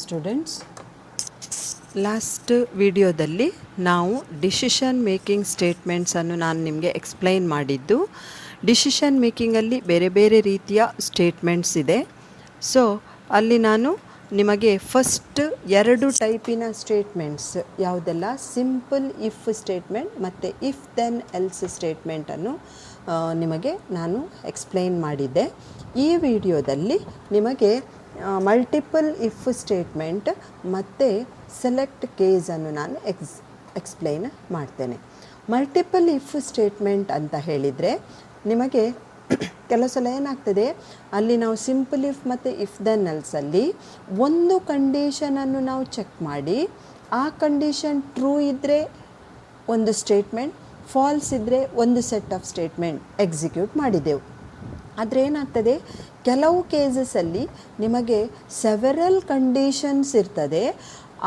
Students, last ವಿಡಿಯೋದಲ್ಲಿ ನಾವು decision making ಸ್ಟೇಟ್ಮೆಂಟ್ಸನ್ನು ನಾನು ನಿಮಗೆ ಎಕ್ಸ್ಪ್ಲೈನ್ ಮಾಡಿದ್ದು. ಡಿಸಿಷನ್ ಮೇಕಿಂಗಲ್ಲಿ ಬೇರೆ ಬೇರೆ ರೀತಿಯ ಸ್ಟೇಟ್ಮೆಂಟ್ಸ್ ಇದೆ. ಸೊ ಅಲ್ಲಿ ನಾನು ನಿಮಗೆ ಫಸ್ಟ್ 2 ಟೈಪಿನ ಸ್ಟೇಟ್ಮೆಂಟ್ಸ್ ಯಾವುದೆಲ್ಲ, ಸಿಂಪಲ್ ಇಫ್ ಸ್ಟೇಟ್ಮೆಂಟ್ ಮತ್ತು ಇಫ್ ದೆನ್ ಎಲ್ಸ್ ಸ್ಟೇಟ್ಮೆಂಟನ್ನು ನಿಮಗೆ ನಾನು ಎಕ್ಸ್ಪ್ಲೈನ್ ಮಾಡಿದ್ದೆ. ಈ ವಿಡಿಯೋದಲ್ಲಿ ನಿಮಗೆ ಮಲ್ಟಿಪಲ್ ಇಫ್ ಸ್ಟೇಟ್ಮೆಂಟ್ ಮತ್ತು ಸೆಲೆಕ್ಟ್ ಕೇಸನ್ನು ನಾನು ಎಕ್ಸ್ಪ್ಲೈನ್ ಮಾಡ್ತೇನೆ. ಮಲ್ಟಿಪಲ್ ಇಫ್ ಸ್ಟೇಟ್ಮೆಂಟ್ ಅಂತ ಹೇಳಿದರೆ ನಿಮಗೆ ಕೆಲವು ಸಲ ಏನಾಗ್ತದೆ, ಅಲ್ಲಿ ನಾವು ಸಿಂಪಲ್ ಇಫ್ ಮತ್ತು ಇಫ್ ದೆನ್ ಎಲ್ಸಲ್ಲಿ ಒಂದು ಕಂಡೀಷನನ್ನು ನಾವು ಚೆಕ್ ಮಾಡಿ ಆ ಕಂಡೀಷನ್ ಟ್ರೂ ಇದ್ದರೆ ಒಂದು ಸ್ಟೇಟ್ಮೆಂಟ್, ಫಾಲ್ಸ್ ಇದ್ದರೆ ಒಂದು ಸೆಟ್ ಆಫ್ ಸ್ಟೇಟ್ಮೆಂಟ್ ಎಕ್ಸಿಕ್ಯೂಟ್ ಮಾಡಿದೆವು. ಆದರೆ ಏನಾಗ್ತದೆ, ಕೆಲವು ಕೇಸಸಲ್ಲಿ ನಿಮಗೆ ಸೆವೆರಲ್ ಕಂಡೀಷನ್ಸ್ ಇರ್ತದೆ.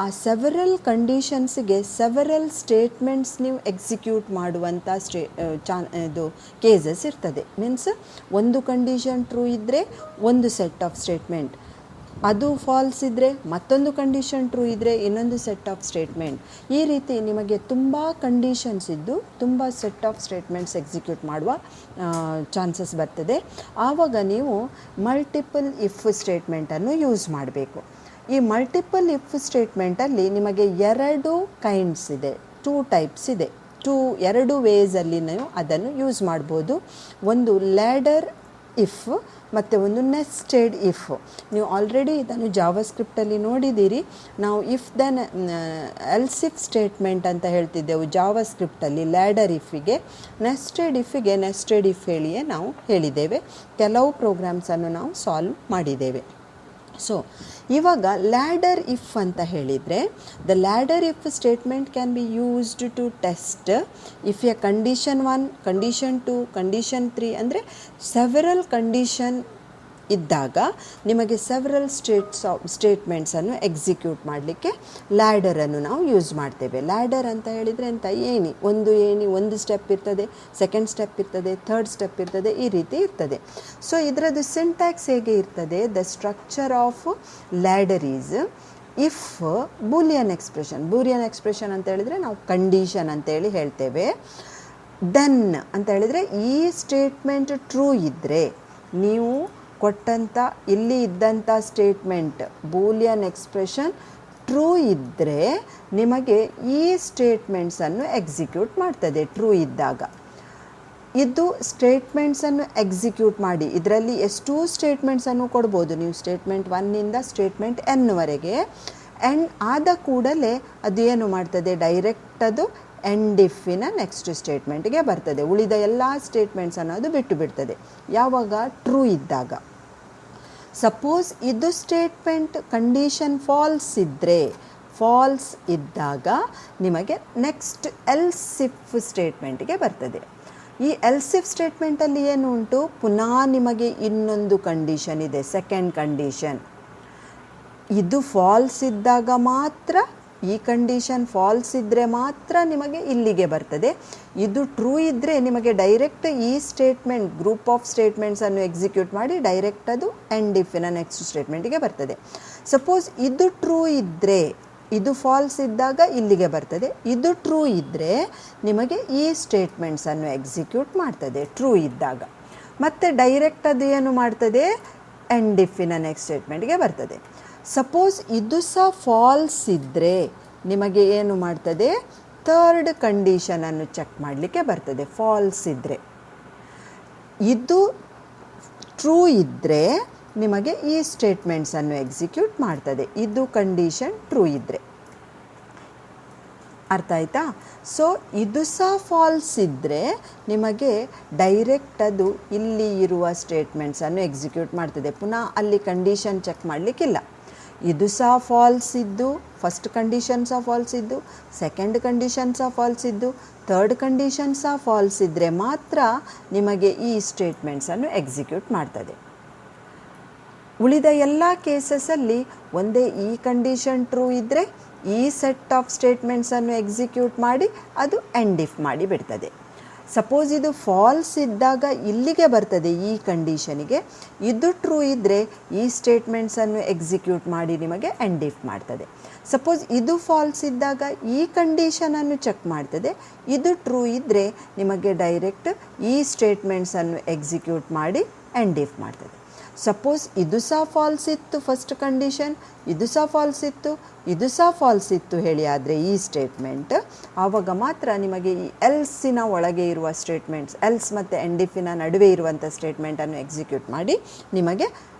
ಆ ಸೆವೆರಲ್ ಕಂಡೀಷನ್ಸ್ಗೆ ಸೆವೆರಲ್ ಸ್ಟೇಟ್ಮೆಂಟ್ಸ್ ನೀವು ಎಕ್ಸಿಕ್ಯೂಟ್ ಮಾಡುವಂಥ ಇದು ಕೇಸಸ್ ಇರ್ತದೆ. ಮೀನ್ಸ್ ಒಂದು ಕಂಡೀಷನ್ ಟ್ರೂ ಇದ್ದರೆ ಒಂದು ಸೆಟ್ ಆಫ್ ಸ್ಟೇಟ್ಮೆಂಟ್, ಅದು ಫಾಲ್ಸ್ ಇದ್ದರೆ ಮತ್ತೊಂದು ಕಂಡೀಷನ್ ಟ್ರೂ ಇದ್ದರೆ ಇನ್ನೊಂದು ಸೆಟ್ ಆಫ್ ಸ್ಟೇಟ್ಮೆಂಟ್. ಈ ರೀತಿ ನಿಮಗೆ ತುಂಬ ಕಂಡೀಷನ್ಸ್ ಇದ್ದು ತುಂಬ ಸೆಟ್ ಆಫ್ ಸ್ಟೇಟ್ಮೆಂಟ್ಸ್ ಎಕ್ಸಿಕ್ಯೂಟ್ ಮಾಡುವ ಚಾನ್ಸಸ್ ಬರ್ತದೆ. ಆವಾಗ ನೀವು ಮಲ್ಟಿಪಲ್ ಇಫ್ ಸ್ಟೇಟ್ಮೆಂಟನ್ನು ಯೂಸ್ ಮಾಡಬೇಕು. ಈ ಮಲ್ಟಿಪಲ್ ಇಫ್ ಸ್ಟೇಟ್ಮೆಂಟಲ್ಲಿ ನಿಮಗೆ 2 ಕೈಂಡ್ಸ್ ಇದೆ, 2 ಟೈಪ್ಸ್ ಇದೆ. 2 ವೇಸಲ್ಲಿ ನೀವು ಅದನ್ನು ಯೂಸ್ ಮಾಡ್ಬೋದು. ಒಂದು ಲ್ಯಾಡರ್ ಇಫ್ ಮತ್ತು ಒಂದು ನೆಸ್ಟೆಡ್ ಇಫ್. ನೀವು ಆಲ್ರೆಡಿ ಇದನ್ನು ಜಾವಾಸ್ಕ್ರಿಪ್ಟಲ್ಲಿ ನೋಡಿದ್ದೀರಿ. ನಾವು if then else if statement ಅಂತ ಹೇಳ್ತಿದ್ದೆವು ಜಾವಾಸ್ಕ್ರಿಪ್ಟಲ್ಲಿ. ಲ್ಯಾಡರ್ ಇಫಿಗೆ, ನೆಸ್ಟೆಡ್ ಇಫಿಗೆ ನೆಸ್ಟೆಡ್ ಇಫ್ ಹೇಳಿಯೇ ನಾವು ಹೇಳಿದ್ದೇವೆ. ಕೆಲವು ಪ್ರೋಗ್ರಾಮ್ಸನ್ನು ನಾವು ಸಾಲ್ವ್ ಮಾಡಿದ್ದೇವೆ. ಸೊ ಇವಾಗ ಲ್ಯಾಡರ್ ಇಫ್ ಅಂತ ಹೇಳಿದರೆ, the ladder if statement can be used to test if a condition 1, condition 2, condition 3 ಅಂದರೆ ಸೆವೆರಲ್ ಕಂಡೀಷನ್ ಇದ್ದಾಗ ನಿಮಗೆ ಸೆವೆರಲ್ ಸ್ಟೇಟ್ಮೆಂಟ್ಸನ್ನು ಎಕ್ಸಿಕ್ಯೂಟ್ ಮಾಡಲಿಕ್ಕೆ ಲ್ಯಾಡರನ್ನು ನಾವು ಯೂಸ್ ಮಾಡ್ತೇವೆ. ಲ್ಯಾಡರ್ ಅಂತ ಹೇಳಿದರೆ ಎಂತ, ಒಂದು ಸ್ಟೆಪ್ ಇರ್ತದೆ, ಸೆಕೆಂಡ್ ಸ್ಟೆಪ್ ಇರ್ತದೆ, ಥರ್ಡ್ ಸ್ಟೆಪ್ ಇರ್ತದೆ, ಈ ರೀತಿ ಇರ್ತದೆ. ಸೊ ಇದರದ್ದು ಸಿಂಟ್ಯಾಕ್ಸ್ ಹೇಗೆ ಇರ್ತದೆ, the structure of ladder is if Boolean expression ಅಂತ ಹೇಳಿದರೆ ನಾವು ಕಂಡೀಷನ್ ಅಂತೇಳಿ ಹೇಳ್ತೇವೆ. ದೆನ್ ಅಂತ ಹೇಳಿದರೆ ಈ ಸ್ಟೇಟ್ಮೆಂಟ್ ಟ್ರೂ ಇದ್ದರೆ, ನೀವು ಕೊಟ್ಟಂಥ ಇಲ್ಲಿ ಇದ್ದಂಥ ಸ್ಟೇಟ್ಮೆಂಟ್ ಬೂಲಿಯನ್ ಎಕ್ಸ್ಪ್ರೆಷನ್ ಟ್ರೂ ಇದ್ದರೆ ನಿಮಗೆ ಈ ಸ್ಟೇಟ್ಮೆಂಟ್ಸನ್ನು ಎಕ್ಸಿಕ್ಯೂಟ್ ಮಾಡ್ತದೆ ಟ್ರೂ ಇದ್ದಾಗ. ಇದು ಸ್ಟೇಟ್ಮೆಂಟ್ಸನ್ನು ಎಕ್ಸಿಕ್ಯೂಟ್ ಮಾಡಿ ಇದರಲ್ಲಿ ಎಷ್ಟು ಸ್ಟೇಟ್ಮೆಂಟ್ಸನ್ನು ಕೊಡ್ಬೋದು ನೀವು, ಸ್ಟೇಟ್ಮೆಂಟ್ 1ಇಂದ ಸ್ಟೇಟ್ಮೆಂಟ್ n ಆ್ಯಂಡ್ ಆದ ಕೂಡಲೇ ಅದು ಏನು ಮಾಡ್ತದೆ, ಡೈರೆಕ್ಟ್ ಅದು ಎಂಡ್ ಇಫಿನ ನೆಕ್ಸ್ಟ್ ಸ್ಟೇಟ್ಮೆಂಟ್ಗೆ ಬರ್ತದೆ. ಉಳಿದ ಎಲ್ಲ ಸ್ಟೇಟ್ಮೆಂಟ್ಸನ್ನು ಅದು ಬಿಟ್ಟು ಬಿಡ್ತದೆ. ಯಾವಾಗ ಟ್ರೂ ಇದ್ದಾಗ. ಸಪೋಸ್ ಇದು ಸ್ಟೇಟ್ಮೆಂಟ್ ಕಂಡೀಷನ್ ಫಾಲ್ಸ್ ಇದ್ದಾಗ ನಿಮಗೆ ನೆಕ್ಸ್ಟ್ ಎಲ್ಸ್ ಇಫ್ ಸ್ಟೇಟ್ಮೆಂಟ್ಗೆ ಬರ್ತದೆ. ಈ ಎಲ್ಸ್ ಇಫ್ ಸ್ಟೇಟ್ಮೆಂಟಲ್ಲಿ ಏನು ಉಂಟು, ಪುನಃ ನಿಮಗೆ ಇನ್ನೊಂದು ಕಂಡೀಷನ್ ಇದೆ, ಸೆಕೆಂಡ್ ಕಂಡೀಷನ್. ಇದು ಫಾಲ್ಸ್ ಇದ್ದಾಗ ಮಾತ್ರ, ಈ ಕಂಡೀಷನ್ ಫಾಲ್ಸ್ ಇದ್ದರೆ ಮಾತ್ರ ನಿಮಗೆ ಇಲ್ಲಿಗೆ ಬರ್ತದೆ. ಇದು ಟ್ರೂ ಇದ್ದರೆ ನಿಮಗೆ ಡೈರೆಕ್ಟ್ ಈ ಸ್ಟೇಟ್ಮೆಂಟ್ ಗ್ರೂಪ್ ಆಫ್ ಸ್ಟೇಟ್ಮೆಂಟ್ಸನ್ನು ಎಕ್ಸಿಕ್ಯೂಟ್ ಮಾಡಿ ಡೈರೆಕ್ಟ್ ಅದು ಎಂಡ್ ಇಫಿನ ನೆಕ್ಸ್ಟ್ ಸ್ಟೇಟ್ಮೆಂಟಿಗೆ ಬರ್ತದೆ. ಸಪೋಸ್ ಇದು ಟ್ರೂ ಇದ್ದರೆ, ಇದು ಫಾಲ್ಸ್ ಇದ್ದಾಗ ಇಲ್ಲಿಗೆ ಬರ್ತದೆ. ಇದು ಟ್ರೂ ಇದ್ದರೆ ನಿಮಗೆ ಈ ಸ್ಟೇಟ್ಮೆಂಟ್ಸನ್ನು ಎಕ್ಸಿಕ್ಯೂಟ್ ಮಾಡ್ತದೆ ಟ್ರೂ ಇದ್ದಾಗ. ಮತ್ತು ಡೈರೆಕ್ಟ್ ಅದು ಏನು ಮಾಡ್ತದೆ, ಎಂಡ್ ಇಫಿನ ನೆಕ್ಸ್ಟ್ ಸ್ಟೇಟ್ಮೆಂಟ್ಗೆ ಬರ್ತದೆ. ಸಪೋಸ್ ಇದು ಸಹ ಫಾಲ್ಸ್ ಇದ್ದರೆ ನಿಮಗೆ ಏನು ಮಾಡ್ತದೆ, ಥರ್ಡ್ ಕಂಡೀಷನನ್ನು ಚೆಕ್ ಮಾಡಲಿಕ್ಕೆ ಬರ್ತದೆ. ಫಾಲ್ಸ್ ಇದ್ದರೆ, ಇದು ಟ್ರೂ ಇದ್ದರೆ ನಿಮಗೆ ಈ ಸ್ಟೇಟ್ಮೆಂಟ್ಸನ್ನು ಎಕ್ಸಿಕ್ಯೂಟ್ ಮಾಡ್ತದೆ. ಇದು ಕಂಡೀಷನ್ ಟ್ರೂ ಇದ್ದರೆ. ಅರ್ಥ ಆಯ್ತಾ? ಸೊ ಇದು ಸಹ ಫಾಲ್ಸ್ ಇದ್ದರೆ ನಿಮಗೆ ಡೈರೆಕ್ಟ್ ಅದು ಇಲ್ಲಿ ಇರುವ ಸ್ಟೇಟ್ಮೆಂಟ್ಸನ್ನು ಎಕ್ಸಿಕ್ಯೂಟ್ ಮಾಡ್ತದೆ. ಪುನಃ ಅಲ್ಲಿ ಕಂಡೀಷನ್ ಚೆಕ್ ಮಾಡಲಿಕ್ಕಿಲ್ಲ. ಇದು ಸಹ ಫಾಲ್ಸ್ ಇದ್ದು, ಫಸ್ಟ್ ಕಂಡೀಷನ್ ಸಹ ಫಾಲ್ಸ್ ಇದ್ದು, ಸೆಕೆಂಡ್ ಕಂಡೀಷನ್ ಸಹ ಫಾಲ್ಸ್ ಇದ್ದು, ಥರ್ಡ್ ಕಂಡೀಷನ್ ಸಹ ಫಾಲ್ಸ್ ಇದ್ದರೆ ಮಾತ್ರ ನಿಮಗೆ ಈ ಸ್ಟೇಟ್ಮೆಂಟ್ಸನ್ನು ಎಕ್ಸಿಕ್ಯೂಟ್ ಮಾಡ್ತದೆ. ಉಳಿದ ಎಲ್ಲ ಕೇಸಸಲ್ಲಿ ಒಂದೇ ಈ ಕಂಡೀಷನ್ ಟ್ರೂ ಇದ್ದರೆ ಈ ಸೆಟ್ ಆಫ್ ಸ್ಟೇಟ್ಮೆಂಟ್ಸನ್ನು ಎಕ್ಸಿಕ್ಯೂಟ್ ಮಾಡಿ ಅದು ಎಂಡ್ ಇಫ್ ಮಾಡಿ ಬಿಡ್ತದೆ. ಸಪೋಸ್ ಇದು ಫಾಲ್ಸ್ ಇದ್ದಾಗ ಇಲ್ಲಿಗೆ ಬರ್ತದೆ ಈ ಕಂಡೀಷನಿಗೆ, ಇದು ಟ್ರೂ ಇದ್ದರೆ ಈ ಸ್ಟೇಟ್ಮೆಂಟ್ಸನ್ನು ಎಕ್ಸಿಕ್ಯೂಟ್ ಮಾಡಿ ನಿಮಗೆ ಎಂಡ್ ಇಫ್ ಮಾಡ್ತದೆ. ಸಪೋಸ್ ಇದು ಫಾಲ್ಸ್ ಇದ್ದಾಗ ಈ ಕಂಡೀಷನನ್ನು ಚೆಕ್ ಮಾಡ್ತದೆ, ಇದು ಟ್ರೂ ಇದ್ದರೆ ನಿಮಗೆ ಡೈರೆಕ್ಟ್ ಈ ಸ್ಟೇಟ್ಮೆಂಟ್ಸನ್ನು ಎಕ್ಸಿಕ್ಯೂಟ್ ಮಾಡಿ ಎಂಡ್ ಇಫ್ ಮಾಡ್ತದೆ. ಸಪೋಸ್ ಇದು ಸಹ ಫಾಲ್ಸ್ ಇತ್ತು ಫಸ್ಟ್ ಕಂಡೀಷನ್, ಇದು ಸಹ ಫಾಲ್ಸ್ ಇತ್ತು, ಇದು ಸಹ ಫಾಲ್ಸ್ ಇತ್ತು ಹೇಳಿ ಆದರೆ ಈ ಸ್ಟೇಟ್ಮೆಂಟ್, ಆವಾಗ ಮಾತ್ರ ನಿಮಗೆ ಈ ಎಲ್ಸಿನ ಒಳಗೆ ಇರುವ ಸ್ಟೇಟ್ಮೆಂಟ್ಸ್, ಎಲ್ಸ್ ಮತ್ತು ಎಂಡ್ ಇಫಿನ ನಡುವೆ ಇರುವಂಥ ಸ್ಟೇಟ್ಮೆಂಟನ್ನು ಎಕ್ಸಿಕ್ಯೂಟ್ ಮಾಡಿ ನಿಮಗೆ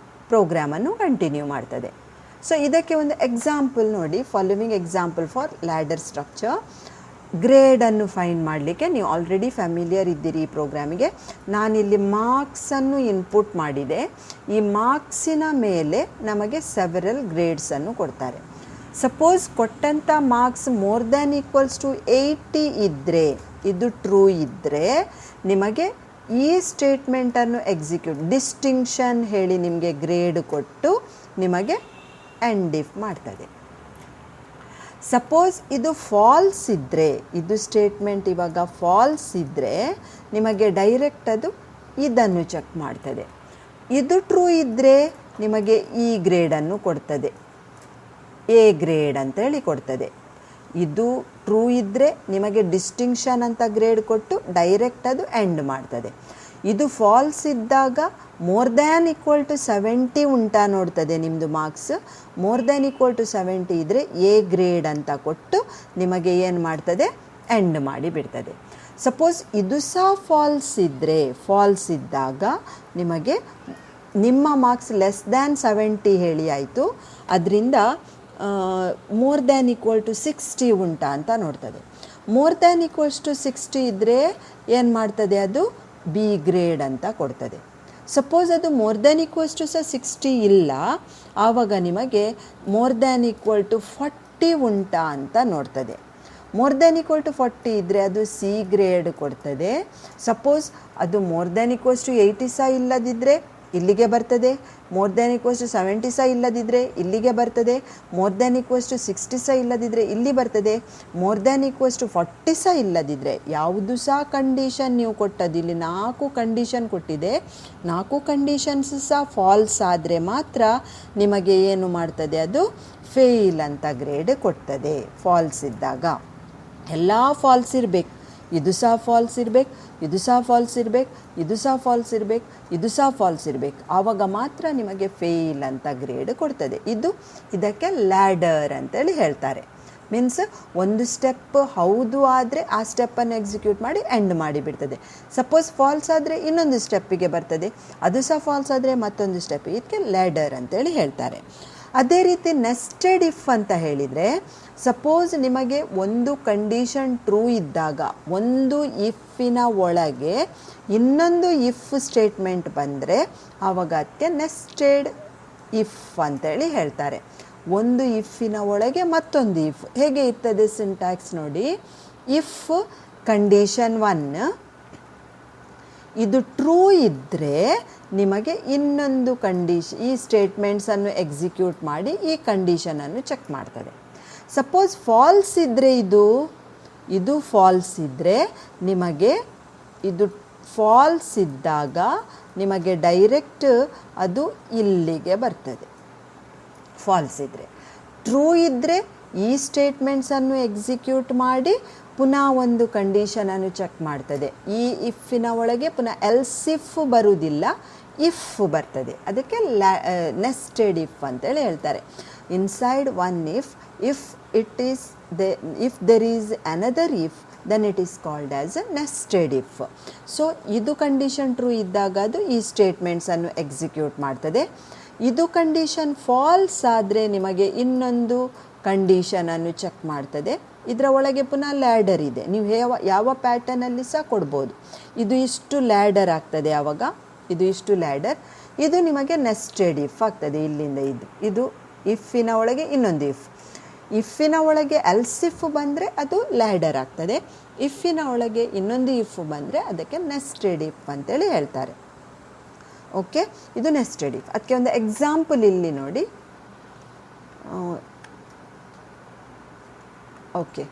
ಪ್ರೋಗ್ರಾಮನ್ನು ಕಂಟಿನ್ಯೂ ಮಾಡ್ತದೆ. ಸೊ ಇದಕ್ಕೆ ಒಂದು ಎಕ್ಸಾಂಪಲ್ ನೋಡಿ, following example for ladder structure. ಗ್ರೇಡನ್ನು ಫೈಂಡ್ ಮಾಡಲಿಕ್ಕೆ ನೀವು ಆಲ್ರೆಡಿ ಫ್ಯಾಮಿಲಿಯರ್ ಇದ್ದೀರಿ ಈ ಪ್ರೋಗ್ರಾಮಿಗೆ. ನಾನಿಲ್ಲಿ ಮಾರ್ಕ್ಸನ್ನು ಇನ್ಪುಟ್ ಮಾಡಿದೆ. ಈ ಮಾರ್ಕ್ಸಿನ ಮೇಲೆ ನಮಗೆ ಸೆವೆರಲ್ ಗ್ರೇಡ್ಸನ್ನು ಕೊಡ್ತಾರೆ. ಸಪೋಸ್ ಕೊಟ್ಟಂಥ marks more than equals to 80 ಇದ್ದರೆ, ಇದು ಟ್ರೂ ಇದ್ದರೆ ನಿಮಗೆ ಈ ಸ್ಟೇಟ್ಮೆಂಟನ್ನು ಎಕ್ಸಿಕ್ಯೂಟ್, ಡಿಸ್ಟಿಂಕ್ಷನ್ ಹೇಳಿ ನಿಮಗೆ ಗ್ರೇಡ್ ಕೊಟ್ಟು ನಿಮಗೆ ಎಂಡ್ ಇಫ್ ಮಾಡ್ತದೆ. ಸಪೋಸ್ ಇದು ಫಾಲ್ಸ್ ಇದ್ದರೆ, ಇದು ಸ್ಟೇಟ್ಮೆಂಟ್ ಇವಾಗ ಫಾಲ್ಸ್ ಇದ್ದರೆ ನಿಮಗೆ ಡೈರೆಕ್ಟ್ ಅದು ಇದನ್ನು ಚೆಕ್ ಮಾಡ್ತದೆ. ಇದು ಟ್ರೂ ಇದ್ದರೆ ನಿಮಗೆ ಈ ಗ್ರೇಡನ್ನು ಕೊಡ್ತದೆ, ಎ ಗ್ರೇಡ್ ಅಂತೇಳಿ ಕೊಡ್ತದೆ. ಇದು ಟ್ರೂ ಇದ್ದರೆ ನಿಮಗೆ ಡಿಸ್ಟಿಂಕ್ಷನ್ ಅಂತ ಗ್ರೇಡ್ ಕೊಟ್ಟು ಡೈರೆಕ್ಟ್ ಅದು ಎಂಡ್ ಮಾಡ್ತದೆ. ಇದು ಫಾಲ್ಸ್ ಇದ್ದಾಗ ಮೋರ್ ದ್ಯಾನ್ ಈಕ್ವಲ್ ಟು 70 ಉಂಟಾ ನೋಡ್ತದೆ ನಿಮ್ಮದು marks. More than equal to 70 ಇದ್ದರೆ ಎ ಗ್ರೇಡ್ ಅಂತ ಕೊಟ್ಟು ನಿಮಗೆ ಏನು ಮಾಡ್ತದೆ, ಎಂಡ್ ಮಾಡಿ ಬಿಡ್ತದೆ. ಸಪೋಸ್ ಇದು ಸಹ ಫಾಲ್ಸ್ ಇದ್ದರೆ, ಫಾಲ್ಸ್ ಇದ್ದಾಗ ನಿಮಗೆ ನಿಮ್ಮ ಮಾರ್ಕ್ಸ್ ಲೆಸ್ ದ್ಯಾನ್ 70 ಹೇಳಿ ಆಯಿತು, ಅದರಿಂದ ಮೋರ್ ದ್ಯಾನ್ ಈಕ್ವಲ್ ಟು 60 ಉಂಟಾ ಅಂತ ನೋಡ್ತದೆ. ಮೋರ್ ದ್ಯಾನ್ ಈಕ್ವಲ್ಸ್ ಟು 60 ಇದ್ದರೆ ಏನು ಮಾಡ್ತದೆ, ಅದು ಬಿ ಗ್ರೇಡ್ ಅಂತ ಕೊಡ್ತದೆ. ಸಪೋಸ್ ಅದು ಮೋರ್ ದ್ಯಾನ್ ಈಕ್ವಲ್ಸ್ ಟು ಸಹ 60 ಇಲ್ಲ, ಆವಾಗ ನಿಮಗೆ ಮೋರ್ ದ್ಯಾನ್ ಈಕ್ವಲ್ ಟು 40 ಉಂಟಾ ಅಂತ ನೋಡ್ತದೆ. ಮೋರ್ ದ್ಯಾನ್ ಈಕ್ವಲ್ ಟು 40 ಇದ್ದರೆ ಅದು ಸಿ ಗ್ರೇಡ್ ಕೊಡ್ತದೆ. ಸಪೋಸ್ ಅದು ಮೋರ್ ದ್ಯಾನ್ ಈಕ್ವಲ್ಸ್ ಟು 80 ಸಹ ಇಲ್ಲದಿದ್ದರೆ ಇಲ್ಲಿಗೆ ಬರ್ತದೆ. ಮೋರ್ ದ್ಯಾನ್ ಈಕ್ವಲ್ಸ್ ಟು 70 ಸಹ ಇಲ್ಲದಿದ್ದರೆ ಇಲ್ಲಿಗೆ ಬರ್ತದೆ. ಮೋರ್ ದ್ಯಾನ್ ಈಕ್ವಲ್ಸ್ ಟು 60 ಸಹ ಇಲ್ಲದಿದ್ದರೆ ಇಲ್ಲಿ ಬರ್ತದೆ. ಮೋರ್ ದ್ಯಾನ್ ಈಕ್ವಲ್ಸ್ ಟು 40 ಸಹ ಇಲ್ಲದಿದ್ದರೆ, ಯಾವುದು ಸಹ ಕಂಡೀಷನ್ ನೀವು ಕೊಟ್ಟದ್ದು, ಇಲ್ಲಿ 4 ಕಂಡೀಷನ್ ಕೊಟ್ಟಿದೆ, 4 ಕಂಡೀಷನ್ಸ್ ಸಹ ಫಾಲ್ಸ್ ಆದರೆ ಮಾತ್ರ ನಿಮಗೆ ಏನು ಮಾಡ್ತದೆ, ಅದು ಫೇಲ್ ಅಂತ ಗ್ರೇಡ್ ಕೊಡ್ತದೆ. ಫಾಲ್ಸ್ ಇದ್ದಾಗ ಎಲ್ಲ ಫಾಲ್ಸ್ ಇರಬೇಕು, ಇದು ಸಹ ಫಾಲ್ಸ್ ಇರಬೇಕು, ಇದು ಸಹ ಫಾಲ್ಸ್ ಇರಬೇಕು, ಇದು ಸಹ ಫಾಲ್ಸ್ ಇರಬೇಕು, ಇದು ಸಹ ಫಾಲ್ಸ್ ಇರಬೇಕು, ಆವಾಗ ಮಾತ್ರ ನಿಮಗೆ ಫೇಲ್ ಅಂತ ಗ್ರೇಡ್ ಕೊಡ್ತದೆ. ಇದಕ್ಕೆ ಲ್ಯಾಡರ್ ಅಂತೇಳಿ ಹೇಳ್ತಾರೆ. ಮೀನ್ಸ್ ಒಂದು ಸ್ಟೆಪ್ ಹೌದು ಆದರೆ ಆ ಸ್ಟೆಪ್ಪನ್ನು ಎಕ್ಸಿಕ್ಯೂಟ್ ಮಾಡಿ ಎಂಡ್ ಮಾಡಿಬಿಡ್ತದೆ. ಸಪೋಸ್ ಫಾಲ್ಸ್ ಆದರೆ ಇನ್ನೊಂದು ಸ್ಟೆಪ್ಪಿಗೆ ಬರ್ತದೆ, ಅದು ಸಹ ಫಾಲ್ಸ್ ಆದರೆ ಮತ್ತೊಂದು ಸ್ಟೆಪ್, ಇದಕ್ಕೆ ಲ್ಯಾಡರ್ ಅಂತೇಳಿ ಹೇಳ್ತಾರೆ. ಅದೇ ರೀತಿ ನೆಸ್ಟೆಡ್ ಇಫ್ ಅಂತ ಹೇಳಿದರೆ, ಸಪೋಸ್ ನಿಮಗೆ ಒಂದು ಕಂಡೀಷನ್ ಟ್ರೂ ಇದ್ದಾಗ ಒಂದು ಇಫಿನ ಒಳಗೆ ಇನ್ನೊಂದು ಇಫ್ ಸ್ಟೇಟ್ಮೆಂಟ್ ಬಂದರೆ ಆವಾಗ ಅದಕ್ಕೆ ನೆಸ್ಟೆಡ್ ಇಫ್ ಅಂತೇಳಿ ಹೇಳ್ತಾರೆ. ಒಂದು ಇಫಿನ ಒಳಗೆ ಮತ್ತೊಂದು ಇಫ್ ಹೇಗೆ ಇರ್ತದೆ ಸಿಂಟ್ಯಾಕ್ಸ್ ನೋಡಿ. ಇಫ್ ಕಂಡೀಷನ್ 1 ಇದು ಟ್ರೂ ಇದ್ದರೆ ನಿಮಗೆ ಇನ್ನೊಂದು ಈ ಸ್ಟೇಟ್ಮೆಂಟ್ಸನ್ನು ಎಕ್ಸಿಕ್ಯೂಟ್ ಮಾಡಿ ಈ ಕಂಡೀಷನನ್ನು ಚೆಕ್ ಮಾಡ್ತದೆ. ಸಪೋಸ್ ಫಾಲ್ಸ್ ಇದ್ದರೆ, ಇದು ಫಾಲ್ಸ್ ಇದ್ದರೆ ನಿಮಗೆ ಇದು ಫಾಲ್ಸ್ ಇದ್ದಾಗ ನಿಮಗೆ ಡೈರೆಕ್ಟ್ ಅದು ಇಲ್ಲಿಗೆ ಬರ್ತದೆ. ಫಾಲ್ಸ್ ಇದ್ದರೆ, ಟ್ರೂ ಇದ್ದರೆ ಈ ಸ್ಟೇಟ್ಮೆಂಟ್ಸನ್ನು ಎಕ್ಸಿಕ್ಯೂಟ್ ಮಾಡಿ ಪುನಃ ಒಂದು ಕಂಡೀಷನನ್ನು ಚೆಕ್ ಮಾಡ್ತದೆ. ಈ ಇಫಿನ ಒಳಗೆ ಪುನಃ ಎಲ್ಸ್ ಇಫ್ ಬರುವುದಿಲ್ಲ, ಇಫ್ ಬರ್ತದೆ. ಅದಕ್ಕೆ ನೆಸ್ಟೆಡ್ ಇಫ್ ಅಂತೇಳಿ ಹೇಳ್ತಾರೆ. Inside one if there is another if then it is called as a nested if. So ಇದು ಕಂಡೀಷನ್ ಟ್ರೂ ಇದ್ದಾಗ ಅದು ಈ ಸ್ಟೇಟ್ಮೆಂಟ್ಸನ್ನು ಎಕ್ಸಿಕ್ಯೂಟ್ ಮಾಡ್ತದೆ. ಇದು ಕಂಡೀಷನ್ ಫಾಲ್ಸ್ ಆದರೆ ನಿಮಗೆ ಇನ್ನೊಂದು ಕಂಡೀಷನನ್ನು ಚೆಕ್ ಮಾಡ್ತದೆ. ಇದರ ಒಳಗೆ ಪುನಃ ಲ್ಯಾಡರ್ ಇದೆ, ನೀವು ಯಾವ ಪ್ಯಾಟರ್ನಲ್ಲಿ ಸಹ ಕೊಡ್ಬೋದು. ಇದು ಇಷ್ಟು ಲ್ಯಾಡರ್ ಆಗ್ತದೆ, ಆವಾಗ ಇದು ಇಷ್ಟು ಲ್ಯಾಡರ್, ಇದು ನಿಮಗೆ ನೆಸ್ಟೆಡ್ ಇಫ್ ಆಗ್ತದೆ. ಇಲ್ಲಿಂದ ಇದು ಇಫಿನ ಒಳಗೆ ಇನ್ನೊಂದು ಇಫಿನ ಒಳಗೆ ಎಲ್ಸ್ ಇಫ್ ಬಂದರೆ ಅದು ಲ್ಯಾಡರ್ ಆಗ್ತದೆ. ಇಫಿನ ಒಳಗೆ ಇನ್ನೊಂದು ಇಫ್ ಬಂದರೆ ಅದಕ್ಕೆ ನೆಸ್ಟೆಡ್ ಇಫ್ ಅಂತೇಳಿ ಹೇಳ್ತಾರೆ. ಓಕೆ, ಇದು ನೆಸ್ಟೆಡ್ ಇಫ್. ಅದಕ್ಕೆ ಒಂದು ಎಕ್ಸಾಂಪಲ್ ಇಲ್ಲಿ ನೋಡಿ. ಓಕೆ,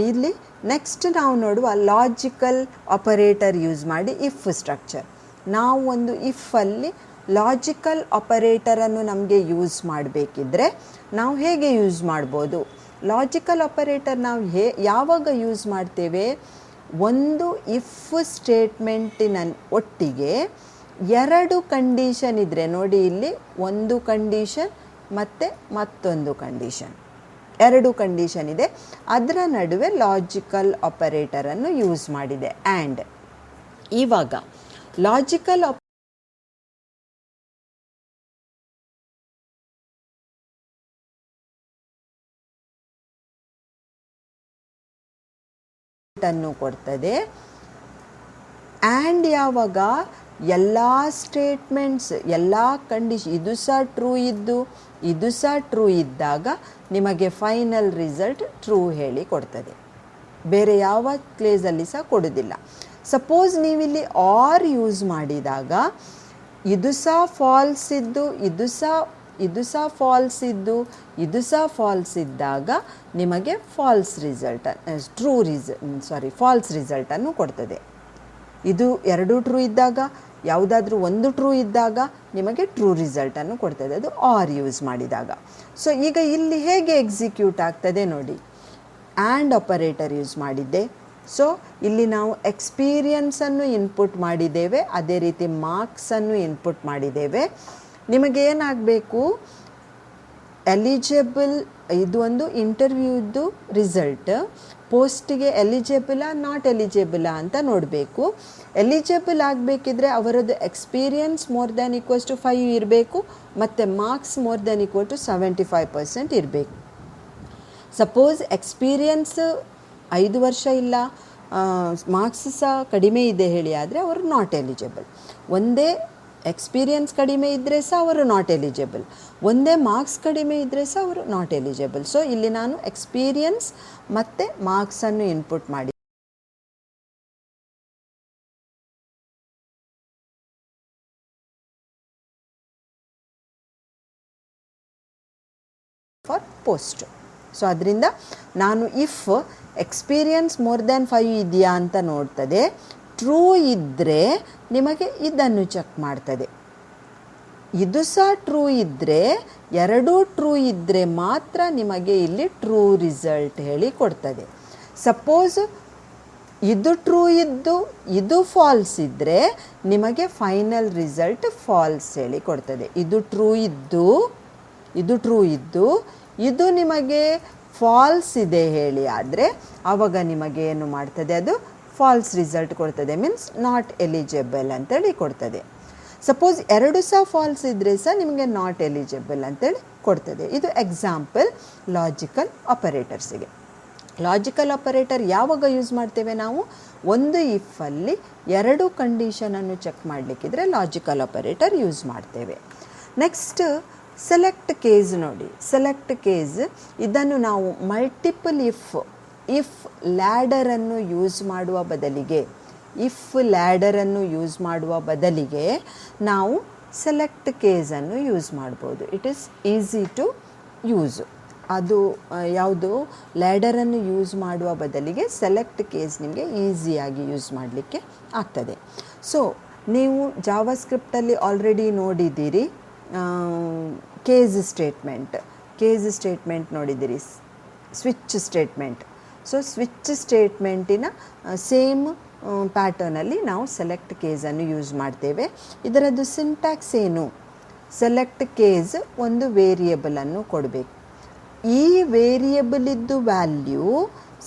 ಇಲ್ಲಿ ನೆಕ್ಸ್ಟ್ ನಾವು ನೋಡುವ ಲಾಜಿಕಲ್ ಆಪರೇಟರ್ ಯೂಸ್ ಮಾಡಿ ಇಫ್ ಸ್ಟ್ರಕ್ಚರ್. ನಾವು ಒಂದು ಇಫಲ್ಲಿ ಲಾಜಿಕಲ್ ಆಪರೇಟರನ್ನು ನಮಗೆ ಯೂಸ್ ಮಾಡಬೇಕಿದ್ರೆ ನಾವು ಹೇಗೆ ಯೂಸ್ ಮಾಡ್ಬೋದು? ಲಾಜಿಕಲ್ ಆಪರೇಟರ್ ನಾವು ಯಾವಾಗ ಯೂಸ್ ಮಾಡ್ತೇವೆ? ಒಂದು ಇಫ್ ಸ್ಟೇಟ್ಮೆಂಟಿನ ಒಟ್ಟಿಗೆ ಎರಡು ಕಂಡೀಷನ್ ಇದ್ದರೆ, ನೋಡಿ ಇಲ್ಲಿ ಒಂದು ಕಂಡೀಷನ್ ಮತ್ತು ಮತ್ತೊಂದು ಕಂಡೀಷನ್, ಎರಡು ಕಂಡೀಷನ್ ಇದೆ, ಅದರ ನಡುವೆ ಲಾಜಿಕಲ್ ಆಪರೇಟರನ್ನು ಯೂಸ್ ಮಾಡಿದೆ. ಆ್ಯಂಡ್ ಇವಾಗ ಲಾಜಿಕಲ್ ಅನ್ನು ಕೊಡ್ತದೆ. ಆ್ಯಂಡ್ ಯಾವಾಗ ಎಲ್ಲ ಸ್ಟೇಟ್ಮೆಂಟ್ಸ್, ಎಲ್ಲ ಕಂಡೀಷನ್ ಇದು ಸಹ ಟ್ರೂ ಇದ್ದು ಇದು ಸಹ ಟ್ರೂ ಇದ್ದಾಗ ನಿಮಗೆ ಫೈನಲ್ ರಿಸಲ್ಟ್ ಟ್ರೂ ಹೇಳಿ ಕೊಡ್ತದೆ. ಬೇರೆ ಯಾವ ಕ್ಲೇಸಲ್ಲಿ ಸಹ ಕೊಡೋದಿಲ್ಲ. ಸಪೋಸ್ ನೀವಿಲ್ಲಿ ಆರ್ ಯೂಸ್ ಮಾಡಿದಾಗ ಇದು ಸಹ ಫಾಲ್ಸ್ ಇದ್ದು ಇದು ಸಹ ಫಾಲ್ಸ್ ಇದ್ದು ಇದು ಸಹ ಫಾಲ್ಸ್ ಇದ್ದಾಗ ನಿಮಗೆ ಫಾಲ್ಸ್ ರಿಸಲ್ಟನ್ನು ಕೊಡ್ತದೆ. ಇದು ಎರಡು ಟ್ರೂ ಇದ್ದಾಗ, ಯಾವುದಾದ್ರೂ ಒಂದು ಟ್ರೂ ಇದ್ದಾಗ ನಿಮಗೆ ಟ್ರೂ ರಿಸಲ್ಟನ್ನು ಕೊಡ್ತದೆ, ಅದು ಆರ್ ಯೂಸ್ ಮಾಡಿದಾಗ. ಸೊ ಈಗ ಇಲ್ಲಿ ಹೇಗೆ ಎಕ್ಸಿಕ್ಯೂಟ್ ಆಗ್ತದೆ ನೋಡಿ. ಆ್ಯಂಡ್ ಆಪರೇಟರ್ ಯೂಸ್ ಮಾಡಿದ್ದೆ. ಸೊ ಇಲ್ಲಿ ನಾವು ಎಕ್ಸ್ಪೀರಿಯನ್ಸನ್ನು ಇನ್ಪುಟ್ ಮಾಡಿದ್ದೇವೆ, ಅದೇ ರೀತಿ ಮಾರ್ಕ್ಸನ್ನು ಇನ್ಪುಟ್ ಮಾಡಿದ್ದೇವೆ. ನಿಮಗೇನಾಗಬೇಕು? ಎಲಿಜಿಬಲ್, ಇದು ಒಂದು ಇಂಟರ್ವ್ಯೂದ್ದು ರಿಸಲ್ಟ್, ಪೋಸ್ಟಿಗೆ ಎಲಿಜಿಬಲಾ ನಾಟ್ ಎಲಿಜಿಬಲಾ ಅಂತ ನೋಡಬೇಕು. ಎಲಿಜಿಬಲ್ ಆಗಬೇಕಿದ್ರೆ ಅವರದ್ದು experience more than equals to 5 ಇರಬೇಕು ಮತ್ತು marks more than equal to 75% ಇರಬೇಕು. ಸಪೋಸ್ ಎಕ್ಸ್ಪೀರಿಯನ್ಸ್ 5 ವರ್ಷ ಇಲ್ಲ, ಮಾರ್ಕ್ಸ್ ಸಹ ಕಡಿಮೆ ಇದೆ ಹೇಳಿ ಆದರೆ ಅವರು ನಾಟ್ ಎಲಿಜಿಬಲ್. ಒಂದೇ ಎಕ್ಸ್ಪೀರಿಯನ್ಸ್ ಕಡಿಮೆ ಇದ್ದರೆ ಸಹ ಅವರು ನಾಟ್ ಎಲಿಜಿಬಲ್, ಒಂದೇ ಮಾರ್ಕ್ಸ್ ಕಡಿಮೆ ಇದ್ದರೆ ಸಹ ಅವರು ನಾಟ್ ಎಲಿಜಿಬಲ್. ಸೊ ಇಲ್ಲಿ ನಾನು ಎಕ್ಸ್ಪೀರಿಯನ್ಸ್ ಮತ್ತು ಮಾರ್ಕ್ಸನ್ನು ಇನ್ಪುಟ್ ಮಾಡಿ ಫಾರ್ ಪೋಸ್ಟ್. ಸೊ ಅದರಿಂದ ನಾನು ಇಫ್ ಎಕ್ಸ್ಪೀರಿಯನ್ಸ್ ಮೋರ್ ದ್ಯಾನ್ 5 ಇದೆಯಾ ಅಂತ ನೋಡ್ತದೆ. ಟ್ರೂ ಇದ್ದರೆ ನಿಮಗೆ ಇದನ್ನು ಚೆಕ್ ಮಾಡ್ತದೆ. ಇದು ಸಹ ಟ್ರೂ ಇದ್ದರೆ, ಎರಡೂ ಟ್ರೂ ಇದ್ದರೆ ಮಾತ್ರ ನಿಮಗೆ ಇಲ್ಲಿ ಟ್ರೂ ರಿಸಲ್ಟ್ ಹೇಳಿ ಕೊಡ್ತದೆ. ಸಪೋಸ್ ಇದು ಟ್ರೂ ಇದ್ದು ಇದು ಫಾಲ್ಸ್ ಇದ್ದರೆ ನಿಮಗೆ ಫೈನಲ್ ರಿಸಲ್ಟ್ ಫಾಲ್ಸ್ ಹೇಳಿ ಕೊಡ್ತದೆ. ಇದು ಟ್ರೂ ಇದ್ದು ಇದು ನಿಮಗೆ ಫಾಲ್ಸ್ ಇದೆ ಹೇಳಿ ಆದರೆ ಆವಾಗ ನಿಮಗೆ ಏನು ಮಾಡ್ತದೆ? ಅದು ಫಾಲ್ಸ್ ರಿಸಲ್ಟ್ ಕೊಡ್ತದೆ, ಮೀನ್ಸ್ ನಾಟ್ ಎಲಿಜಿಬಲ್ ಅಂತೇಳಿ ಕೊಡ್ತದೆ. ಸಪೋಸ್ ಎರಡು ಸಹ ಫಾಲ್ಸ್ ಇದ್ದರೆ ಸಹ ನಿಮಗೆ ನಾಟ್ ಎಲಿಜಿಬಲ್ ಅಂತೇಳಿ ಕೊಡ್ತದೆ. ಇದು ಎಕ್ಸಾಂಪಲ್ ಲಾಜಿಕಲ್ ಆಪರೇಟರ್ಸಿಗೆ. ಲಾಜಿಕಲ್ ಆಪರೇಟರ್ ಯಾವಾಗ ಯೂಸ್ ಮಾಡ್ತೇವೆ ನಾವು? ಒಂದು ಇಫಲ್ಲಿ ಎರಡು ಕಂಡೀಷನನ್ನು ಚೆಕ್ ಮಾಡಲಿಕ್ಕಿದ್ರೆ ಲಾಜಿಕಲ್ ಆಪರೇಟರ್ ಯೂಸ್ ಮಾಡ್ತೇವೆ. ನೆಕ್ಸ್ಟ್ ಸೆಲೆಕ್ಟ್ ಕೇಸ್ ನೋಡಿ. ಸೆಲೆಕ್ಟ್ ಕೇಸ್ ಇದನ್ನು ನಾವು ಮಲ್ಟಿಪಲ್ ಇಫ್ ಲ್ಯಾಡರನ್ನು ಯೂಸ್ ಮಾಡುವ ಬದಲಿಗೆ ನಾವು ಸೆಲೆಕ್ಟ್ ಕೇಸನ್ನು ಯೂಸ್ ಮಾಡ್ಬೋದು. It is easy to use. ಅದು ಯಾವುದು? ಲ್ಯಾಡರನ್ನು ಯೂಸ್ ಮಾಡುವ ಬದಲಿಗೆ ಸೆಲೆಕ್ಟ್ ಕೇಸ್ ನಿಮಗೆ ಈಸಿಯಾಗಿ ಯೂಸ್ ಮಾಡಲಿಕ್ಕೆ ಆಗ್ತದೆ. ಸೊ ನೀವು ಜಾವಾ ಸ್ಕ್ರಿಪ್ಟಲ್ಲಿ ಆಲ್ರೆಡಿ ನೋಡಿದ್ದೀರಿ ಕೇಸ್ ಸ್ಟೇಟ್ಮೆಂಟ್ ನೋಡಿದ್ದೀರಿ, ಸ್ವಿಚ್ ಸ್ಟೇಟ್ಮೆಂಟ್. ಸೊ ಸ್ವಿಚ್ ಸ್ಟೇಟ್ಮೆಂಟಿನ ಸೇಮ್ ಪ್ಯಾಟರ್ನಲ್ಲಿ ನಾವು ಸೆಲೆಕ್ಟ್ ಕೇಸನ್ನು ಯೂಸ್ ಮಾಡ್ತೇವೆ. ಇದರದ್ದು ಸಿಂಟ್ಯಾಕ್ಸ್ ಏನು? ಸೆಲೆಕ್ಟ್ ಕೇಸ್ ಒಂದು ವೇರಿಯೇಬಲನ್ನು ಕೊಡಬೇಕು. ಈ ವೇರಿಯೇಬಲಿದ್ದು ವ್ಯಾಲ್ಯೂ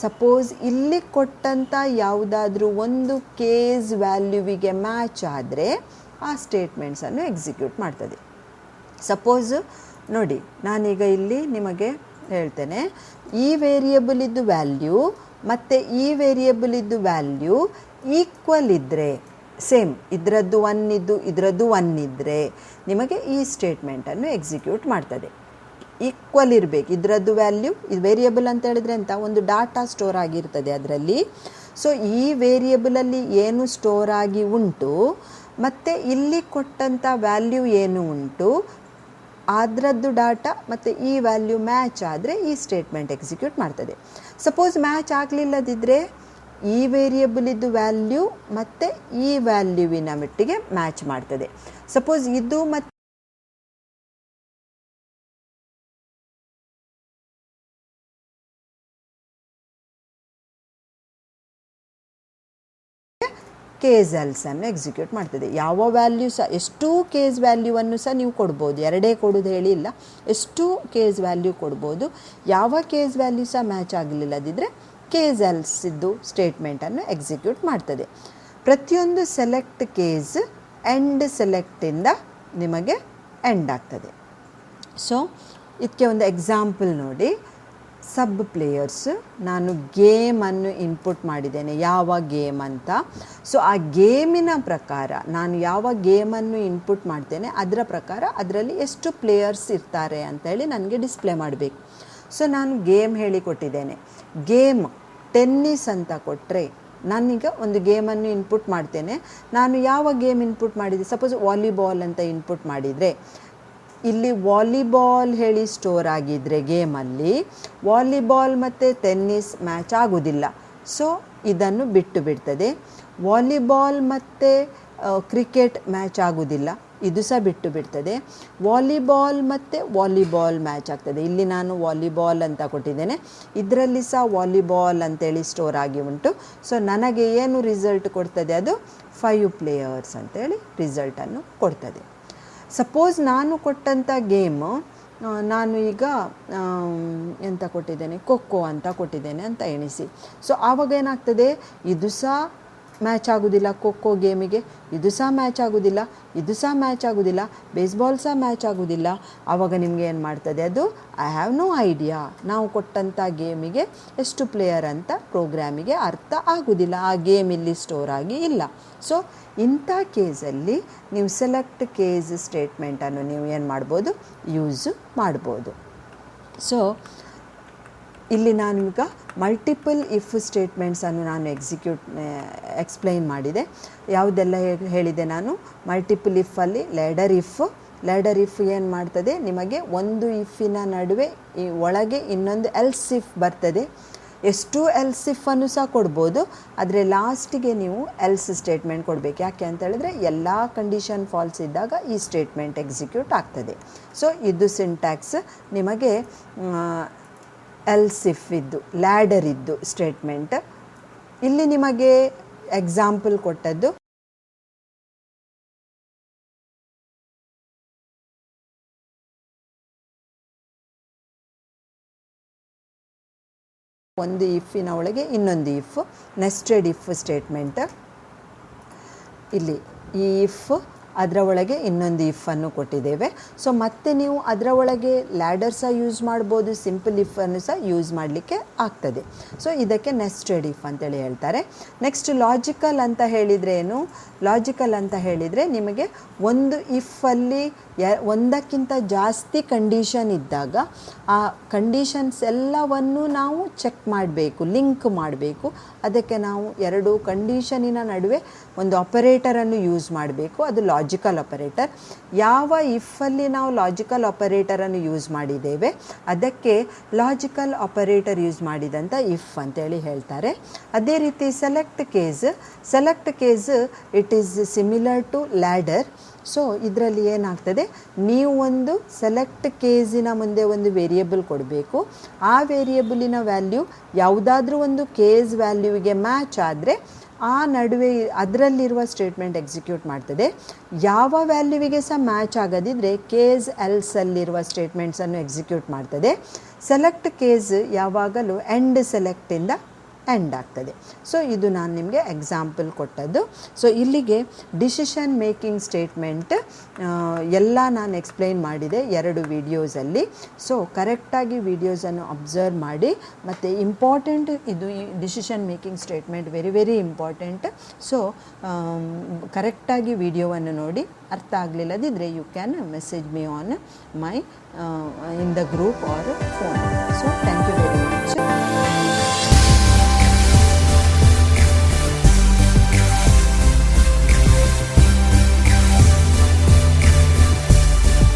ಸಪೋಸ್ ಇಲ್ಲಿ ಕೊಟ್ಟಂಥ ಯಾವುದಾದ್ರೂ ಒಂದು ಕೇಸ್ ವ್ಯಾಲ್ಯೂವಿಗೆ ಮ್ಯಾಚ್ ಆದರೆ ಆ ಸ್ಟೇಟ್ಮೆಂಟ್ಸನ್ನು ಎಕ್ಸಿಕ್ಯೂಟ್ ಮಾಡ್ತದೆ. ಸಪೋಸ್ ನೋಡಿ, ನಾನೀಗ ಇಲ್ಲಿ ನಿಮಗೆ ಹೇಳ್ತೇನೆ, ಈ ವೇರಿಯೇಬಲಿದ್ದು ವ್ಯಾಲ್ಯೂ ಮತ್ತು ಈ ವೇರಿಯೇಬಲಿದ್ದು ವ್ಯಾಲ್ಯೂ ಈಕ್ವಲ್ ಇದ್ದರೆ, ಸೇಮ್ ಇದರದ್ದು 1 ಇದ್ದು ಇದರದ್ದು 1 ಇದ್ದರೆ ನಿಮಗೆ ಈ ಸ್ಟೇಟ್ಮೆಂಟನ್ನು ಎಕ್ಸಿಕ್ಯೂಟ್ ಮಾಡ್ತದೆ. ಈಕ್ವಲ್ ಇರಬೇಕು ಇದರದ್ದು ವ್ಯಾಲ್ಯೂ. ಇದು ವೇರಿಯೇಬಲ್ ಅಂತ ಹೇಳಿದ್ರೆ ಅಂತ ಒಂದು ಡಾಟಾ ಸ್ಟೋರ್ ಆಗಿರ್ತದೆ ಅದರಲ್ಲಿ. ಸೊ ಈ ವೇರಿಯೇಬಲಲ್ಲಿ ಏನು ಸ್ಟೋರ್ ಆಗಿ ಉಂಟು ಮತ್ತು ಇಲ್ಲಿ ಕೊಟ್ಟಂಥ ವ್ಯಾಲ್ಯೂ ಏನು ಉಂಟು ಅದರದ್ದು ಡಾಟಾ ಮತ್ತು ಈ ವ್ಯಾಲ್ಯೂ ಮ್ಯಾಚ್ ಆದರೆ ಈ ಸ್ಟೇಟ್ಮೆಂಟ್ ಎಕ್ಸಿಕ್ಯೂಟ್ ಮಾಡ್ತದೆ. ಸಪೋಸ್ ಮ್ಯಾಚ್ ಆಗಲಿಲ್ಲದಿದ್ದರೆ ಈ ವೇರಿಯಬಲಿದ್ದು ವ್ಯಾಲ್ಯೂ ಮತ್ತು ಈ ವ್ಯಾಲ್ಯೂವಿನ ಮಟ್ಟಿಗೆ ಮ್ಯಾಚ್ ಮಾಡ್ತದೆ. ಸಪೋಸ್ ಇದು ಮತ್ತು ಕೇಸ್ ಎಲ್ಸನ್ನು ಎಕ್ಸಿಕ್ಯೂಟ್ ಮಾಡ್ತದೆ. ಯಾವ ವ್ಯಾಲ್ಯೂ ಸಹ ಎಷ್ಟು ಕೇಸ್ ವ್ಯಾಲ್ಯೂವನ್ನು ಸಹ ನೀವು ಕೊಡ್ಬೋದು, ಎರಡೇ ಕೊಡೋದು ಹೇಳಿಲ್ಲ, ಎಷ್ಟು ಕೇಸ್ ವ್ಯಾಲ್ಯೂ ಕೊಡ್ಬೋದು. ಯಾವ ಕೇಸ್ ವ್ಯಾಲ್ಯೂ ಸಹ ಮ್ಯಾಚ್ ಆಗಲಿಲ್ಲದಿದ್ದರೆ ಕೇಸ್ ಎಲ್ಸ್ ಇದ್ದು ಸ್ಟೇಟ್ಮೆಂಟನ್ನು ಎಕ್ಸಿಕ್ಯೂಟ್ ಮಾಡ್ತದೆ. ಪ್ರತಿಯೊಂದು ಸೆಲೆಕ್ಟ್ ಕೇಸ್ ಎಂಡ್ ಸೆಲೆಕ್ಟಿಂದ ನಿಮಗೆ ಎಂಡ್ ಆಗ್ತದೆ. ಸೊ ಇದಕ್ಕೆ ಒಂದು ಎಕ್ಸಾಂಪಲ್ ನೋಡಿ. ಸಬ್ ಪ್ಲೇಯರ್ಸ್, ನಾನು ಗೇಮನ್ನು ಇನ್ಪುಟ್ ಮಾಡಿದ್ದೇನೆ, ಯಾವ ಗೇಮ್ ಅಂತ. ಸೊ ಆ ಗೇಮಿನ ಪ್ರಕಾರ ನಾನು ಯಾವ ಗೇಮನ್ನು ಇನ್ಪುಟ್ ಮಾಡ್ತೇನೆ ಅದರ ಪ್ರಕಾರ ಅದರಲ್ಲಿ ಎಷ್ಟು ಪ್ಲೇಯರ್ಸ್ ಇರ್ತಾರೆ ಅಂತೇಳಿ ನನಗೆ ಡಿಸ್ಪ್ಲೇ ಮಾಡಬೇಕು. ಸೊ ನಾನು ಗೇಮ್ ಹೇಳಿಕೊಟ್ಟಿದ್ದೇನೆ. ಗೇಮ್ ಟೆನ್ನಿಸ್ ಅಂತ ಕೊಟ್ಟರೆ ನಾನೀಗ ಒಂದು ಗೇಮನ್ನು ಇನ್ಪುಟ್ ಮಾಡ್ತೇನೆ. ನಾನು ಯಾವ ಗೇಮ್ ಇನ್ಪುಟ್ ಮಾಡಿದೆ, ಸಪೋಸ್ ವಾಲಿಬಾಲ್ ಅಂತ ಇನ್ಪುಟ್ ಮಾಡಿದರೆ ಇಲ್ಲಿ ವಾಲಿಬಾಲ್ ಹೇಳಿ ಸ್ಟೋರ್ ಆಗಿದ್ದರೆ ಗೇಮಲ್ಲಿ ವಾಲಿಬಾಲ್ ಮತ್ತು ಟೆನ್ನಿಸ್ ಮ್ಯಾಚ್ ಆಗೋದಿಲ್ಲ. ಸೊ ಇದನ್ನು ಬಿಟ್ಟು ಬಿಡ್ತದೆ. ವಾಲಿಬಾಲ್ ಮತ್ತು ಕ್ರಿಕೆಟ್ ಮ್ಯಾಚ್ ಆಗೋದಿಲ್ಲ, ಇದು ಸಹ ಬಿಟ್ಟು ಬಿಡ್ತದೆ. ವಾಲಿಬಾಲ್ ಮತ್ತು ವಾಲಿಬಾಲ್ ಮ್ಯಾಚ್ ಆಗ್ತದೆ. ಇಲ್ಲಿ ನಾನು ವಾಲಿಬಾಲ್ ಅಂತ ಕೊಟ್ಟಿದ್ದೇನೆ, ಇದರಲ್ಲಿ ಸಹ ವಾಲಿಬಾಲ್ ಅಂತೇಳಿ ಸ್ಟೋರ್ ಆಗಿ ಉಂಟು. ಸೊ ನನಗೆ ಏನು ರಿಸಲ್ಟ್ ಕೊಡ್ತದೆ, ಅದು 5 ಪ್ಲೇಯರ್ಸ್ ಅಂತೇಳಿ ರಿಸಲ್ಟನ್ನು ಕೊಡ್ತದೆ. ಸಪೋಸ್ ನಾನು ಕೊಟ್ಟಂಥ ಗೇಮು ನಾನು ಈಗ ಎಂತ ಕೊಟ್ಟಿದ್ದೇನೆ, ಖೋಖೋ ಅಂತ ಕೊಟ್ಟಿದ್ದೇನೆ ಅಂತ ಎಣಿಸಿ. ಸೊ ಆವಾಗ ಏನಾಗ್ತದೆ, ಇದು ಸಹ ಮ್ಯಾಚ್ ಆಗೋದಿಲ್ಲ ಖೋಖೋ ಗೇಮಿಗೆ, ಇದು ಸಹ ಮ್ಯಾಚ್ ಆಗೋದಿಲ್ಲ, ಇದು ಸಹ ಮ್ಯಾಚ್ ಆಗೋದಿಲ್ಲ, ಬೇಸ್ಬಾಲ್ ಸಹ ಮ್ಯಾಚ್ ಆಗೋದಿಲ್ಲ. ಆವಾಗ ನಿಮಗೆ ಏನು ಮಾಡ್ತದೆ, ಅದು ಐ ಹ್ಯಾವ್ ನೋ ಐಡಿಯಾ, ನಾವು ಕೊಟ್ಟಂಥ ಗೇಮಿಗೆ ಎಷ್ಟು ಪ್ಲೇಯರ್ ಅಂತ ಪ್ರೋಗ್ರಾಮಿಗೆ ಅರ್ಥ ಆಗೋದಿಲ್ಲ, ಆ ಗೇಮ್ ಇಲ್ಲಿ ಸ್ಟೋರ್ ಆಗಿ ಇಲ್ಲ. ಸೊ ಇಂಥ ಕೇಸಲ್ಲಿ ನೀವು ಸೆಲೆಕ್ಟ್ ಕೇಸ್ ಸ್ಟೇಟ್ಮೆಂಟನ್ನು ನೀವು ಏನು ಮಾಡ್ಬೋದು, ಯೂಸ್ ಮಾಡ್ಬೋದು. ಸೊ ಇಲ್ಲಿ ನಾನು ಈಗ ಮಲ್ಟಿಪಲ್ ಇಫ್ ಸ್ಟೇಟ್ಮೆಂಟ್ಸನ್ನು ನಾನು ಎಕ್ಸ್ಪ್ಲೈನ್ ಮಾಡಿದೆ. ಯಾವುದೆಲ್ಲ ಹೇಳಿದೆ ನಾನು, ಮಲ್ಟಿಪಲ್ ಇಫಲ್ಲಿ ಲ್ಯಾಡರ್ ಇಫ್ ಏನು ಮಾಡ್ತದೆ, ನಿಮಗೆ ಒಂದು ಇಫಿನ ನಡುವೆ ಒಳಗೆ ಇನ್ನೊಂದು ಎಲ್ಸ್ ಇಫ್ ಬರ್ತದೆ. ಎಷ್ಟು ಎಲ್ಸ್ ಇಫನ್ನು ಸಹ ಕೊಡ್ಬೋದು, ಆದರೆ ಲಾಸ್ಟಿಗೆ ನೀವು ಎಲ್ಸ್ ಸ್ಟೇಟ್ಮೆಂಟ್ ಕೊಡಬೇಕು. ಯಾಕೆ ಅಂತ ಹೇಳಿದ್ರೆ ಎಲ್ಲ ಕಂಡೀಷನ್ ಫಾಲ್ಸ್ ಇದ್ದಾಗ ಈ ಸ್ಟೇಟ್ಮೆಂಟ್ ಎಕ್ಸಿಕ್ಯೂಟ್ ಆಗ್ತದೆ. ಸೊ ಇದು ಸಿಂಟ್ಯಾಕ್ಸ್ ನಿಮಗೆ ಎಲ್ಸ್ ಇಫ್ ಇದ್ದು ಲ್ಯಾಡರ್ ಇದ್ದು ಸ್ಟೇಟ್ಮೆಂಟ್. ಇಲ್ಲಿ ನಿಮಗೆ ಎಕ್ಸಾಂಪಲ್ ಕೊಟ್ಟದ್ದು ಒಂದು ಇಫಿನ ಒಳಗೆ ಇನ್ನೊಂದು ಇಫ್, ನೆಸ್ಟೆಡ್ ಇಫ್ ಸ್ಟೇಟ್ಮೆಂಟ್. ಇಲ್ಲಿ ಈ ಇಫ್ ಅದರ ಒಳಗೆ ಇನ್ನೊಂದು ಇಫನ್ನು ಕೊಟ್ಟಿದ್ದೇವೆ. ಸೊ ಮತ್ತೆ ನೀವು ಅದರ ಒಳಗೆ ಲ್ಯಾಡರ್ ಸಹ ಯೂಸ್ ಮಾಡ್ಬೋದು, ಸಿಂಪಲ್ ಇಫನ್ನು ಸಹ ಯೂಸ್ ಮಾಡಲಿಕ್ಕೆ ಆಗ್ತದೆ. ಸೊ ಇದಕ್ಕೆ ನೆಸ್ಟೆಡ್ ಇಫ್ ಅಂತೇಳಿ ಹೇಳ್ತಾರೆ. ನೆಕ್ಸ್ಟ್ ಲಾಜಿಕಲ್ ಅಂತ ಹೇಳಿದರೆ ಏನು, ಲಾಜಿಕಲ್ ಅಂತ ಹೇಳಿದರೆ ನಿಮಗೆ ಒಂದು ಇಫಲ್ಲಿ ಒಂದಕ್ಕಿಂತ ಜಾಸ್ತಿ ಕಂಡೀಷನ್ ಇದ್ದಾಗ ಆ ಕಂಡೀಷನ್ಸ್ ಎಲ್ಲವನ್ನು ನಾವು ಚೆಕ್ ಮಾಡಬೇಕು, ಲಿಂಕ್ ಮಾಡಬೇಕು. ಅದಕ್ಕೆ ನಾವು ಎರಡು ಕಂಡೀಷನಿನ ನಡುವೆ ಒಂದು ಆಪರೇಟರನ್ನು ಯೂಸ್ ಮಾಡಬೇಕು, ಅದು ಲಾಜಿಕಲ್ ಆಪರೇಟರ್. ಯಾವ ಇಫಲ್ಲಿ ನಾವು ಲಾಜಿಕಲ್ ಆಪರೇಟರನ್ನು ಯೂಸ್ ಮಾಡಿದ್ದೇವೆ ಅದಕ್ಕೆ ಲಾಜಿಕಲ್ ಆಪರೇಟರ್ ಯೂಸ್ ಮಾಡಿದಂಥ ಇಫ್ ಅಂತೇಳಿ ಹೇಳ್ತಾರೆ. ಅದೇ ರೀತಿ select case it is similar to ladder. So ಇದರಲ್ಲಿ ಏನಾಗ್ತದೆ, ನೀವು ಒಂದು ಸೆಲೆಕ್ಟ್ ಕೇಸಿನ ಮುಂದೆ ಒಂದು ವೇರಿಯೇಬಲ್ ಕೊಡಬೇಕು. ಆ ವೇರಿಯೇಬಲಿನ ವ್ಯಾಲ್ಯೂ ಯಾವುದಾದ್ರೂ ಒಂದು ಕೇಸ್ ವ್ಯಾಲ್ಯೂವಿಗೆ ಮ್ಯಾಚ್ ಆದರೆ ಆ ನಡುವೆ ಅದರಲ್ಲಿರುವ ಸ್ಟೇಟ್ಮೆಂಟ್ ಎಕ್ಸಿಕ್ಯೂಟ್ ಮಾಡ್ತದೆ. ಯಾವ ವ್ಯಾಲ್ಯೂವಿಗೆ ಸಹ ಮ್ಯಾಚ್ ಆಗದಿದ್ದರೆ ಕೇಸ್ ಎಲ್ಸಲ್ಲಿರುವ ಸ್ಟೇಟ್ಮೆಂಟ್ಸನ್ನು ಎಕ್ಸಿಕ್ಯೂಟ್ ಮಾಡ್ತದೆ. ಸೆಲೆಕ್ಟ್ ಕೇಸ್ ಯಾವಾಗಲೂ ಎಂಡ್ ಸೆಲೆಕ್ಟಿಂದ ಎಂಡ್ ಆಗ್ತದೆ. ಸೊ ಇದು ನಾನು ನಿಮಗೆ ಎಕ್ಸಾಂಪಲ್ ಕೊಟ್ಟದ್ದು. ಸೊ ಇಲ್ಲಿಗೆ ಡಿಸಿಷನ್ ಮೇಕಿಂಗ್ ಸ್ಟೇಟ್ಮೆಂಟ್ ಎಲ್ಲ ನಾನು ಎಕ್ಸ್ಪ್ಲೈನ್ ಮಾಡಿದೆ 2 ವಿಡಿಯೋಸಲ್ಲಿ. ಸೊ ಕರೆಕ್ಟಾಗಿ ವಿಡಿಯೋಸನ್ನು ಅಬ್ಸರ್ವ್ ಮಾಡಿ, ಮತ್ತು ಇಂಪಾರ್ಟೆಂಟ್ ಇದು ಈ decision making statement very important. So ಕರೆಕ್ಟಾಗಿ ವಿಡಿಯೋವನ್ನು ನೋಡಿ, ಅರ್ಥ ಆಗಲಿಲ್ಲದಿದ್ದರೆ you can message me on my in the group or phone. So thank